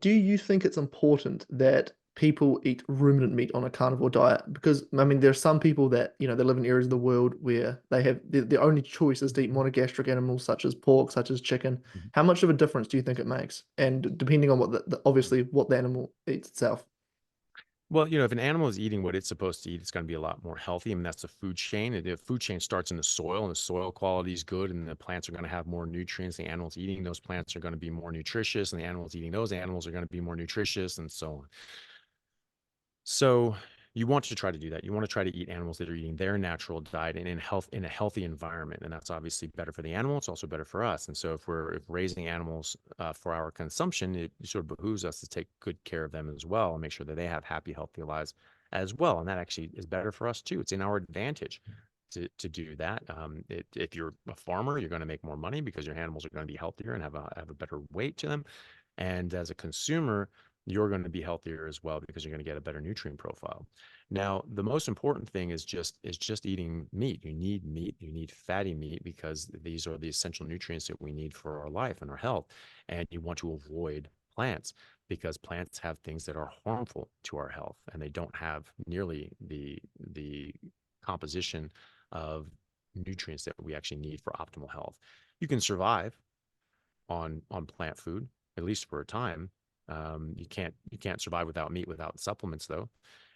Do you think it's important that people eat ruminant meat on a carnivore diet? Because I mean, there are some people that they live in areas of the world where they have their only choice is to eat monogastric animals such as pork, such as chicken. Mhm. How much of a difference do you think it makes? And depending on what obviously what the animal eats itself. Well, if an animal is eating what it's supposed to eat, it's going to be a lot more healthy. I mean, that's the food chain. And the food chain starts in the soil, and the soil quality is good, and the plants are going to have more nutrients. The animals eating those plants are going to be more nutritious, and the animals eating those animals are going to be more nutritious, and so on. So you want to try to do that. You want to try to eat animals that are eating their natural diet and in a healthy environment, and that's obviously better for the animal. It's also better for us. And so if raising animals for our consumption, it sort of behooves us to take good care of them as well and make sure that they have happy, healthy lives as well. And that actually is better for us too. It's in our advantage to do that. If you're a farmer, you're going to make more money because your animals are going to be healthier and have a better weight to them. And as a consumer, you're going to be healthier as well because you're going to get a better nutrient profile. Now, the most important thing is just eating meat. You need meat, you need fatty meat because these are the essential nutrients that we need for our life and our health. And you want to avoid plants because plants have things that are harmful to our health and they don't have nearly the composition of nutrients that we actually need for optimal health. You can survive on plant food, at least for a time. You can't survive without meat, without supplements, though.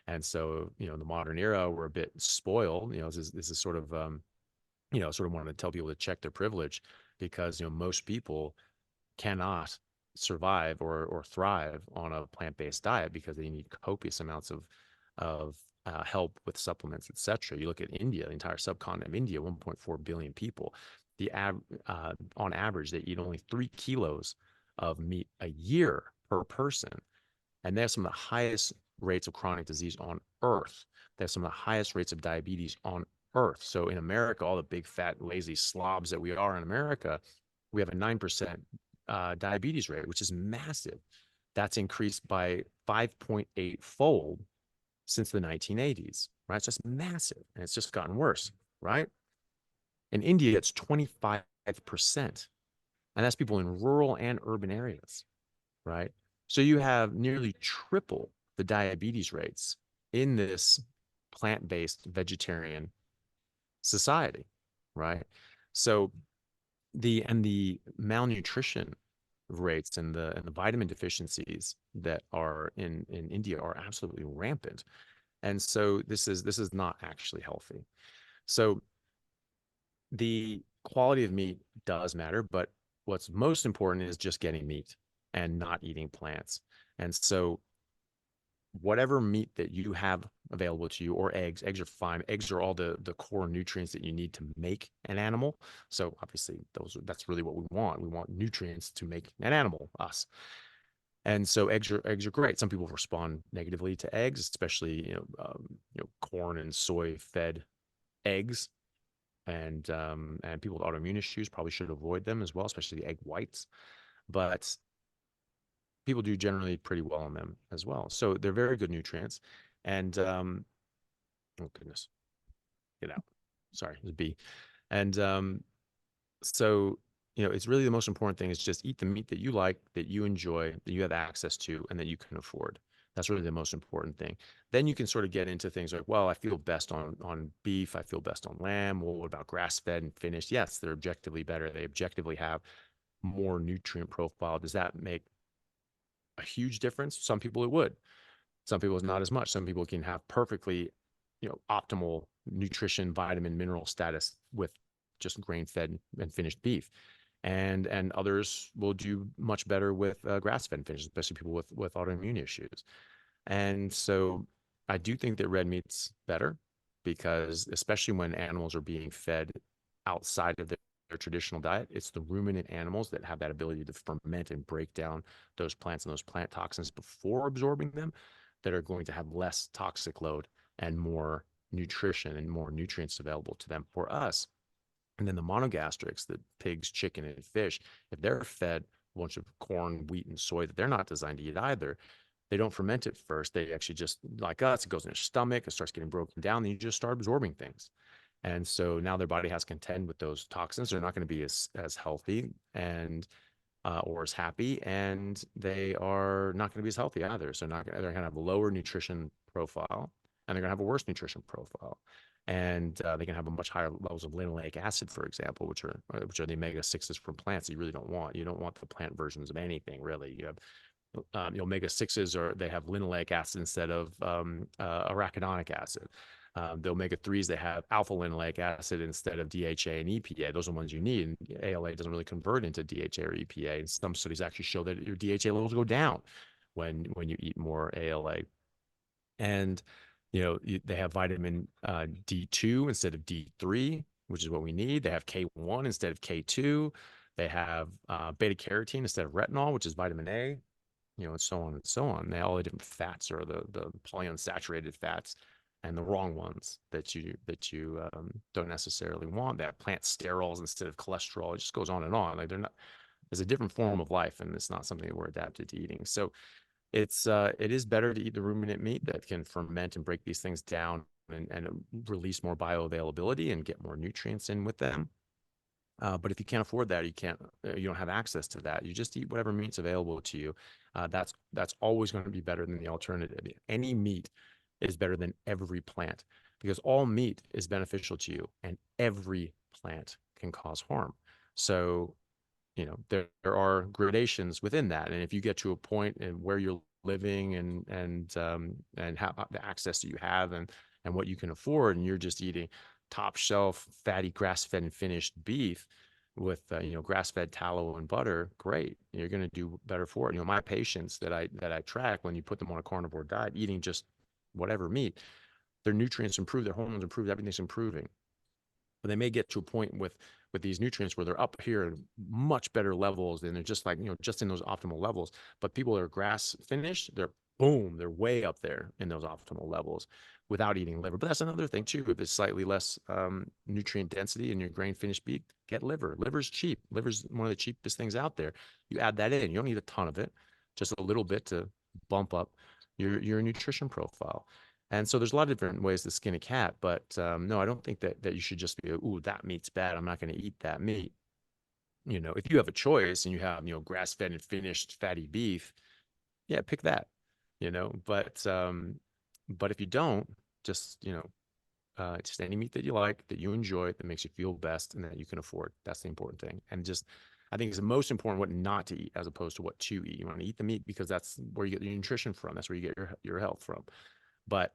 And so, in the modern era, we're a bit spoiled. This is sort of wanting to tell people to check their privilege because most people cannot survive or thrive on a plant-based diet because they need copious amounts of help with supplements, etc. You look at India, the entire subcontinent of India, 1.4 billion people. On average, they eat only 3 kilos of meat a year per person, and they have some of the highest rates of chronic disease on Earth. They have some of the highest rates of diabetes on Earth. So in America, all the big fat lazy slobs that we are in America, we have a 9% diabetes rate, which is massive. That's increased by 5.8 fold since the 1980s, right? It's just massive, and it's just gotten worse, right? In India, it's 25%, and that's people in rural and urban areas, right? So you have nearly triple the diabetes rates in this plant-based vegetarian society, right? So the malnutrition rates and the vitamin deficiencies that are in India are absolutely rampant. And so this is not actually healthy. So the quality of meat does matter, but what's most important is just getting meat and not eating plants. And so whatever meat that you have available to you, or eggs are fine. Eggs are all the core nutrients that you need to make an animal. So obviously that's really what we want. We want nutrients to make an animal, us. And so eggs are great. Some people respond negatively to eggs, especially corn and soy fed eggs, and people with autoimmune issues probably should avoid them as well, especially the egg whites. But people do generally pretty well on them as well. So they're very good nutrients. And oh goodness, get out. Sorry, it was a bee. And so it's really the most important thing is just eat the meat that you like, that you enjoy, that you have access to, and that you can afford. That's really the most important thing. Then you can sort of get into things like, well, I feel best on beef, I feel best on lamb. Well, what about grass fed and finished? Yes, they're objectively better. They objectively have more nutrient profile. Does that make a huge difference? Some people it would. Some people it's not as much. Some people can have perfectly, optimal nutrition, vitamin, mineral status with just grain fed and finished beef. And others will do much better with grass fed and finished, especially people with autoimmune issues. And so I do think that red meat's better because especially when animals are being fed outside of their traditional diet, it's the ruminant animals that have that ability to ferment and break down those plants and those plant toxins before absorbing them that are going to have less toxic load and more nutrition and more nutrients available to them for us. And then the monogastrics, the pigs, chicken, and fish, if they're fed a bunch of corn, wheat, and soy that they're not designed to eat either, they don't ferment it first. They actually just, like us, it goes in their stomach, it starts getting broken down, and you just start absorbing things. And so now their body has to contend with those toxins. They're not going to be as healthy. And or as happy, and they are not going to be as healthy either. So they're going to have a lower nutrition profile, and they're going to have a worse nutrition profile, and they can have a much higher levels of linoleic acid, for example, which are the omega sixes from plants that you really don't want. You don't want the plant versions of anything, really. You have the omega sixes, or they have linoleic acid instead of arachidonic acid. The omega threes, they have alpha linoleic acid instead of DHA and EPA. Those are the ones you need. And ALA doesn't really convert into DHA or EPA. And some studies actually show that your DHA levels go down when you eat more ALA. And they have vitamin D2 instead of D3, which is what we need. They have K1 instead of K2. They have beta carotene instead of retinol, which is vitamin A, and so on and so on. All the different fats are the polyunsaturated fats, and the wrong ones that you don't necessarily want. They have plant sterols instead of cholesterol. It just goes on and on. Like, they're not. There's a different form of life, and it's not something that we're adapted to eating. So it is better to eat the ruminant meat that can ferment and break these things down and release more bioavailability and get more nutrients in with them. But if you can't afford that, you don't have access to that. You just eat whatever meat's available to you. That's always going to be better than the alternative. Any meat is better than every plant, because all meat is beneficial to you, and every plant can cause harm. So, there are gradations within that, and if you get to a point in where you're living and how the access that you have and what you can afford, and you're just eating top shelf fatty grass-fed and finished beef with grass-fed tallow and butter, great, you're going to do better for it. My patients that I track, when you put them on a carnivore diet eating just whatever meat, their nutrients improve, their hormones improve, everything's improving. But they may get to a point with these nutrients where they're up here at much better levels, and they're just like, just in those optimal levels. But people that are grass finished, they're way up there in those optimal levels without eating liver. But that's another thing too. If it's slightly less nutrient density in your grain finished beef, get liver. Liver's cheap. Liver's one of the cheapest things out there. You add that in. You don't need a ton of it, just a little bit to bump up your nutrition profile. And so there's a lot of different ways to skin a cat, but no, I don't think that you should just be, ooh, that meat's bad, I'm not going to eat that meat. If you have a choice and you have, grass-fed and finished fatty beef, yeah, pick that. But if you don't, just just any meat that you like, that you enjoy, that makes you feel best, and that you can afford. That's the important thing. And just, I think it's the most important what not to eat as opposed to what to eat. You want to eat the meat because that's where you get your nutrition from. That's where you get your health from. But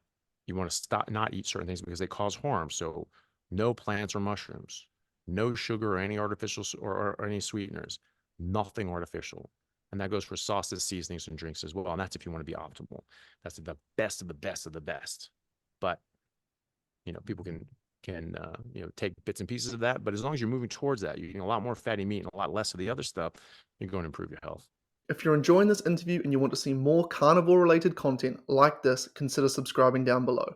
you want to not eat certain things because they cause harm. So no plants or mushrooms, no sugar or any artificial or any sweeteners, nothing artificial. And that goes for sauces, seasonings, and drinks as well. And that's if you want to be optimal. That's the best of the best of the best. But people can take bits and pieces of that. But as long as you're moving towards that, you're eating a lot more fatty meat and a lot less of the other stuff, you're going to improve your health. If you're enjoying this interview and you want to see more carnivore related content like this, consider subscribing down below.